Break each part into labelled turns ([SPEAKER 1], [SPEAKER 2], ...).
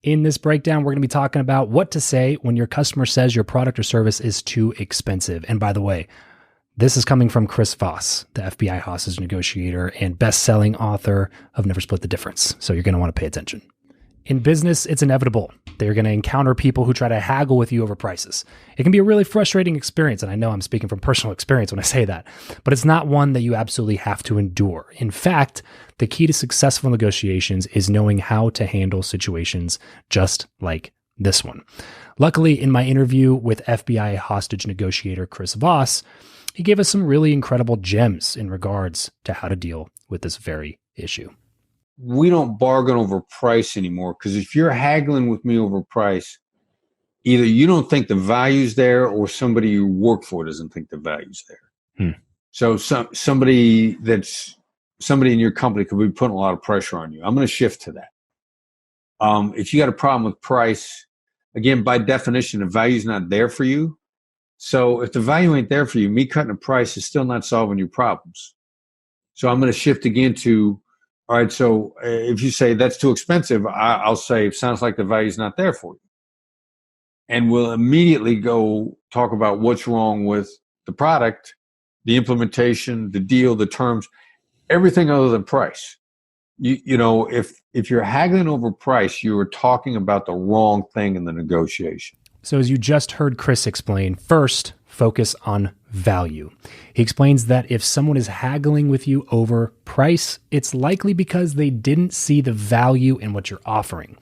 [SPEAKER 1] In this breakdown, we're going to be talking about what to say when your customer says your product or service is too expensive. And by the way, this is coming from Chris Voss, the FBI hostage negotiator and best-selling author of Never Split the Difference. So you're going to want to pay attention. In business, it's inevitable that you're going to encounter people who try to haggle with you over prices. It can be a really frustrating experience, and I know I'm speaking from personal experience when I say that, but it's not one that you absolutely have to endure. In fact, the key to successful negotiations is knowing how to handle situations just like this one. Luckily, in my interview with FBI hostage negotiator Chris Voss, he gave us some really incredible gems in regards to how to deal with this very issue.
[SPEAKER 2] We don't bargain over price anymore, because if you're haggling with me over price, either you don't think the value's there or somebody you work for doesn't think the value's there. So somebody in your company could be putting a lot of pressure on you. I'm going to shift to that. If you got a problem with price, again, by definition, the value's not there for you. So if the value ain't there for you, me cutting a price is still not solving your problems. So I'm going to shift again to, all right, so if you say that's too expensive, I'll say, it sounds like the value's not there for you. And we'll immediately go talk about what's wrong with the product, the implementation, the deal, the terms, everything other than price. You know, if you're haggling over price, you are talking about the wrong thing in the negotiation.
[SPEAKER 1] So as you just heard Chris explain, first, focus on value. He explains that if someone is haggling with you over price, it's likely because they didn't see the value in what you're offering.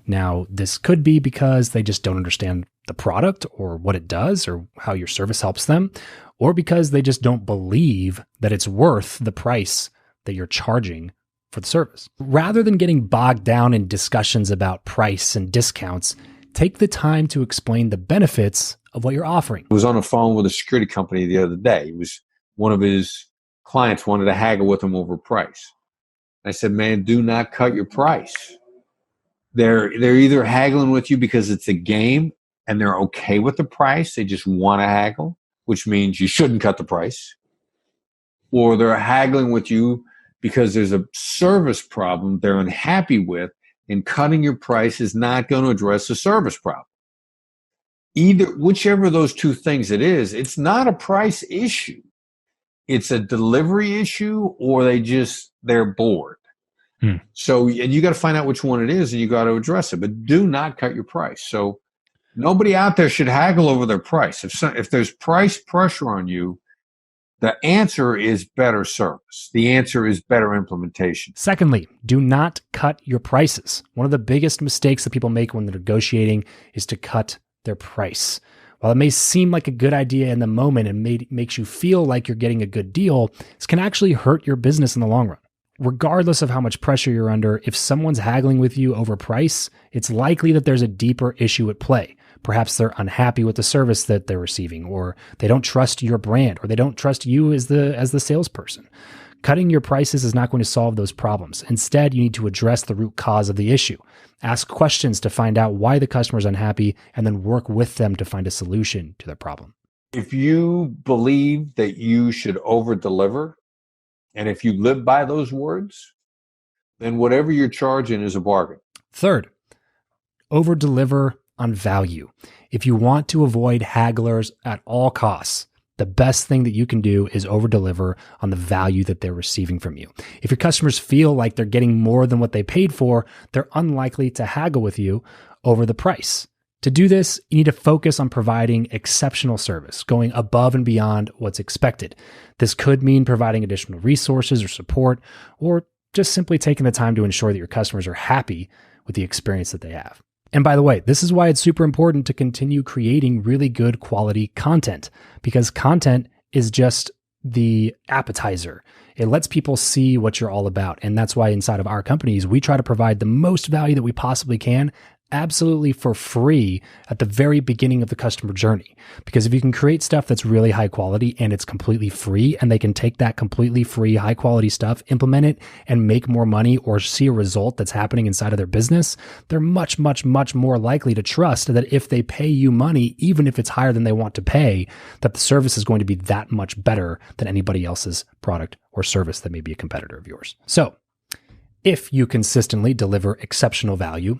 [SPEAKER 1] Now, this could be because they just don't understand the product or what it does or how your service helps them, or because they just don't believe that it's worth the price that you're charging for the service. Rather than getting bogged down in discussions about price and discounts, take the time to explain the benefits of what you're offering.
[SPEAKER 2] I was on the phone with a security company the other day. It was one of his clients wanted to haggle with him over price. I said, man, do not cut your price. They're either haggling with you because it's a game and they're okay with the price. They just want to haggle, which means you shouldn't cut the price. Or they're haggling with you because there's a service problem they're unhappy with, and cutting your price is not going to address the service problem. Whichever of those two things it is, it's not a price issue. It's a delivery issue, or they're bored. So, and you got to find out which one it is, and you got to address it, but do not cut your price. So nobody out there should haggle over their price. If there's price pressure on you, the answer is better service. The answer is better implementation.
[SPEAKER 1] Secondly, do not cut your prices. One of the biggest mistakes that people make when they're negotiating is to cut their price. While it may seem like a good idea in the moment and makes you feel like you're getting a good deal, this can actually hurt your business in the long run. Regardless of how much pressure you're under, if someone's haggling with you over price, it's likely that there's a deeper issue at play. Perhaps they're unhappy with the service that they're receiving, or they don't trust your brand, or they don't trust you as the salesperson. Cutting your prices is not going to solve those problems. Instead, you need to address the root cause of the issue. Ask questions to find out why the customer is unhappy, and then work with them to find a solution to their problem.
[SPEAKER 2] If you believe that you should over-deliver, and if you live by those words, then whatever you're charging is a bargain.
[SPEAKER 1] Third, over-deliver on value. If you want to avoid hagglers at all costs, the best thing that you can do is over-deliver on the value that they're receiving from you. If your customers feel like they're getting more than what they paid for, they're unlikely to haggle with you over the price. To do this, you need to focus on providing exceptional service, going above and beyond what's expected. This could mean providing additional resources or support, or just simply taking the time to ensure that your customers are happy with the experience that they have. And by the way, this is why it's super important to continue creating really good quality content, because content is just the appetizer. It lets people see what you're all about. And that's why inside of our companies, we try to provide the most value that we possibly can, absolutely for free at the very beginning of the customer journey. Because if you can create stuff that's really high quality and it's completely free, and they can take that completely free, high quality stuff, implement it, and make more money or see a result that's happening inside of their business, they're much, much, much more likely to trust that if they pay you money, even if it's higher than they want to pay, that the service is going to be that much better than anybody else's product or service that may be a competitor of yours. So if you consistently deliver exceptional value,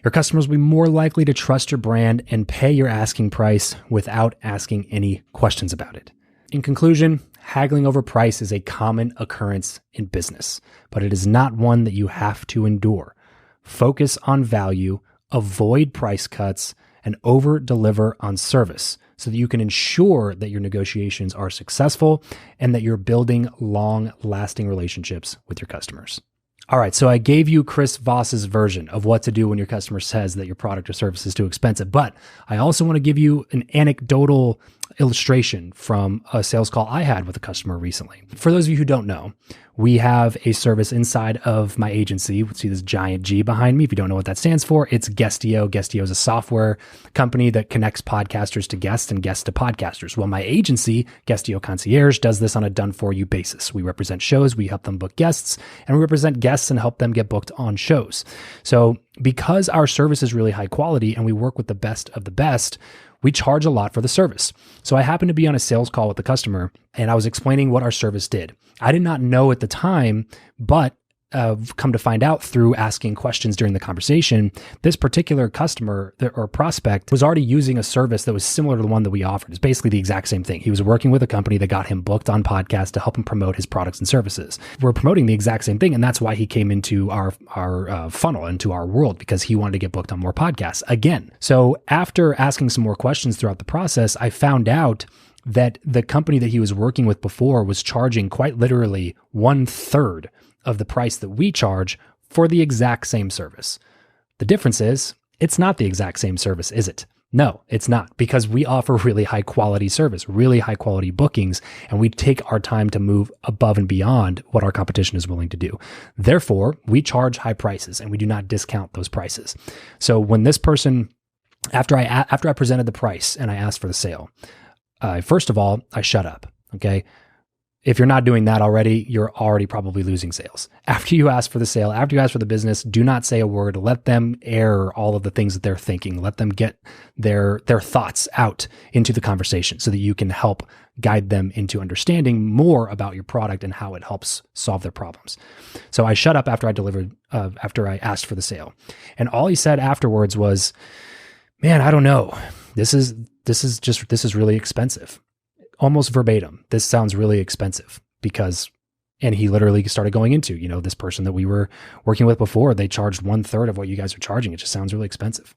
[SPEAKER 1] Your customers will be more likely to trust your brand and pay your asking price without asking any questions about it. In conclusion, haggling over price is a common occurrence in business, but it is not one that you have to endure. Focus on value, avoid price cuts, and over-deliver on service so that you can ensure that your negotiations are successful and that you're building long-lasting relationships with your customers. All right, so I gave you Chris Voss's version of what to do when your customer says that your product or service is too expensive, but I also want to give you an anecdotal illustration from a sales call I had with a customer recently. For those of you who don't know, we have a service inside of my agency. You see this giant G behind me. If you don't know what that stands for, it's Guestio. Guestio is a software company that connects podcasters to guests and guests to podcasters. Well, my agency, Guestio Concierge, does this on a done-for-you basis. We represent shows, we help them book guests, and we represent guests and help them get booked on shows. So because our service is really high quality and we work with the best of the best, we charge a lot for the service. So I happened to be on a sales call with the customer and I was explaining what our service did. I did not know at the time, but come to find out through asking questions during the conversation, this particular customer or prospect was already using a service that was similar to the one that we offered. It's basically the exact same thing. He was working with a company that got him booked on podcasts to help him promote his products and services. We're promoting the exact same thing, and that's why he came into our funnel, into our world, because he wanted to get booked on more podcasts again. So after asking some more questions throughout the process, I found out that the company that he was working with before was charging quite literally 1/3 of the price that we charge for the exact same service. The difference is it's not the exact same service, is it? No, it's not, because we offer really high quality service, really high quality bookings, and we take our time to move above and beyond what our competition is willing to do. Therefore, we charge high prices and we do not discount those prices. So when this person, after I presented the price and I asked for the sale, first of all, I shut up, okay? If you're not doing that already, you're already probably losing sales. After you ask for the sale, after you ask for the business, do not say a word. Let them air all of the things that they're thinking. Let them get their thoughts out into the conversation so that you can help guide them into understanding more about your product and how it helps solve their problems. So I shut up after I asked for the sale. And all he said afterwards was, "Man, I don't know. This is really expensive." Almost verbatim, "This sounds really expensive," and he literally started going into, this person that we were working with before, they charged 1/3 of what you guys are charging. It just sounds really expensive.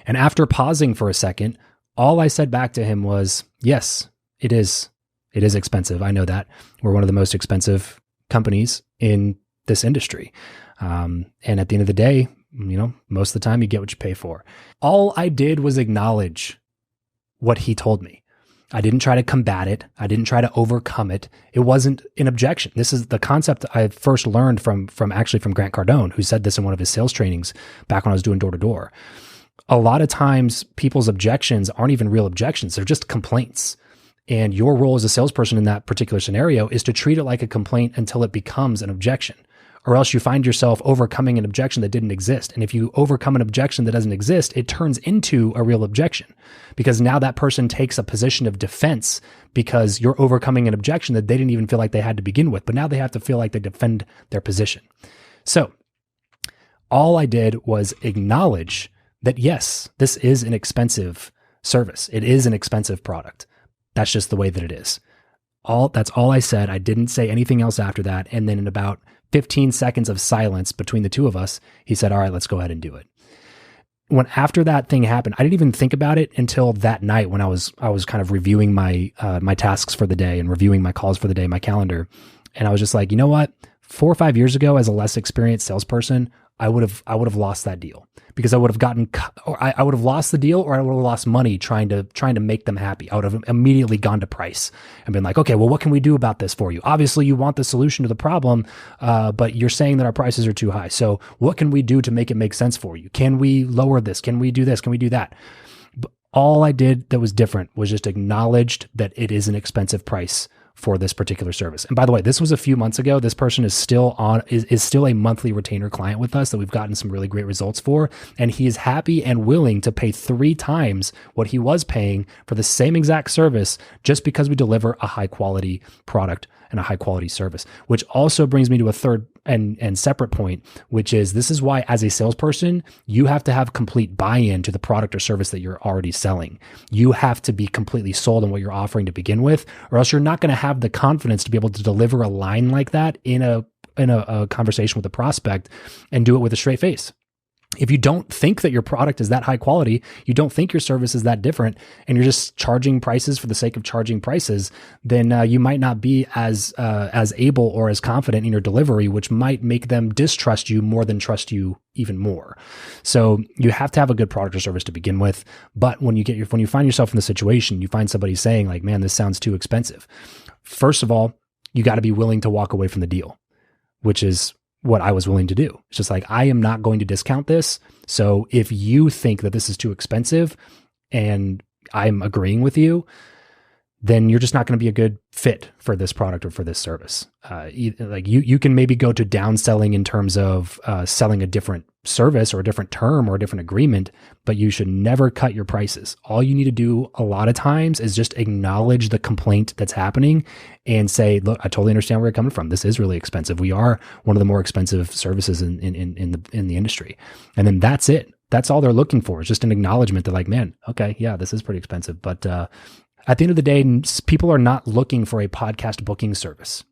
[SPEAKER 1] And after pausing for a second, all I said back to him was, "Yes, it is. It is expensive. I know that. We're one of the most expensive companies in this industry. And at the end of the day, most of the time you get what you pay for." All I did was acknowledge what he told me. I didn't try to combat it. I didn't try to overcome it. It wasn't an objection. This is the concept I first learned from Grant Cardone, who said this in one of his sales trainings back when I was doing door-to-door. A lot of times people's objections aren't even real objections. They're just complaints. And your role as a salesperson in that particular scenario is to treat it like a complaint until it becomes an objection. Or else you find yourself overcoming an objection that didn't exist. And if you overcome an objection that doesn't exist, it turns into a real objection, because now that person takes a position of defense because you're overcoming an objection that they didn't even feel like they had to begin with, but now they have to feel like they defend their position. So all I did was acknowledge that, yes, this is an expensive service. It is an expensive product. That's just the way that it is. That's all I said. I didn't say anything else after that. And then in about 15 seconds of silence between the two of us, he said, "All right, let's go ahead and do it." After that thing happened, I didn't even think about it until that night when I was kind of reviewing my tasks for the day and reviewing my calls for the day, my calendar. And I was just like, you know what? 4 or 5 years ago, as a less experienced salesperson, I would have lost that deal, because I would have lost the deal, or I would have lost money trying to make them happy. I would have immediately gone to price and been like, "Okay, well, what can we do about this for you? Obviously you want the solution to the problem, but you're saying that our prices are too high. So what can we do to make it make sense for you? Can we lower this? Can we do this? Can we do that?" But all I did that was different was just acknowledged that it is an expensive price for this particular service. And by the way, this was a few months ago. This person is still a monthly retainer client with us that we've gotten some really great results for. And he is happy and willing to pay 3 times what he was paying for the same exact service, just because we deliver a high quality product and a high quality service. Which also brings me to a third and separate point, which is this is why as a salesperson, you have to have complete buy-in to the product or service that you're already selling. You have to be completely sold on what you're offering to begin with, or else you're not going to have the confidence to be able to deliver a line like that in a conversation with a prospect and do it with a straight face. If you don't think that your product is that high quality, you don't think your service is that different, and you're just charging prices for the sake of charging prices, then you might not be as able or as confident in your delivery, which might make them distrust you more than trust you even more. So you have to have a good product or service to begin with. But when you find yourself in the situation, you find somebody saying like, "Man, this sounds too expensive." First of all, you got to be willing to walk away from the deal, which is what I was willing to do. It's just like, I am not going to discount this. So if you think that this is too expensive and I'm agreeing with you, then you're just not going to be a good fit for this product or for this service. Like you can maybe go to downselling in terms of selling a different service or a different term or a different agreement, but you should never cut your prices. All you need to do a lot of times is just acknowledge the complaint that's happening and say, look, I totally understand where you're coming from. This is really expensive. We are one of the more expensive services in the industry. And then that's it. That's all they're looking for, is just an acknowledgement that like, man, okay, yeah, this is pretty expensive. But at the end of the day, people are not looking for a podcast booking service.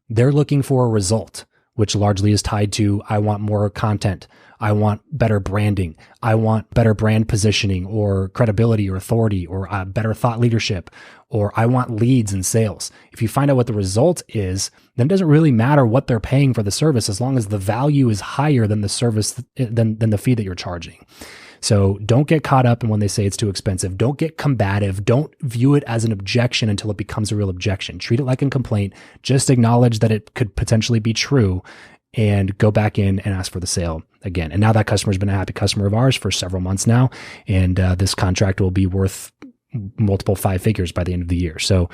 [SPEAKER 1] They're looking for a result, which largely is tied to, I want more content. I want better branding. I want better brand positioning or credibility or authority or better thought leadership, or I want leads and sales. If you find out what the result is, then it doesn't really matter what they're paying for the service as long as the value is higher than the service, than the fee that you're charging. So don't get caught up in when they say it's too expensive. Don't get combative. Don't view it as an objection until it becomes a real objection. Treat it like a complaint. Just acknowledge that it could potentially be true and go back in and ask for the sale again. And now that customer's been a happy customer of ours for several months now. And this contract will be worth multiple 5 figures by the end of the year. So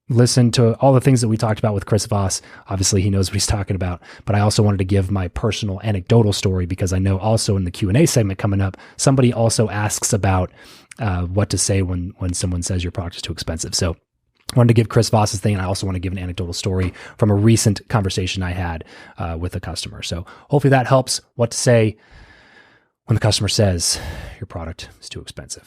[SPEAKER 1] listen to all the things that we talked about with Chris Voss. Obviously, he knows what he's talking about, but I also wanted to give my personal anecdotal story because I know also in the Q&A segment coming up, somebody also asks about what to say when someone says your product is too expensive. So I wanted to give Chris Voss's thing, and I also want to give an anecdotal story from a recent conversation I had with a customer. So hopefully that helps. What to say when the customer says your product is too expensive.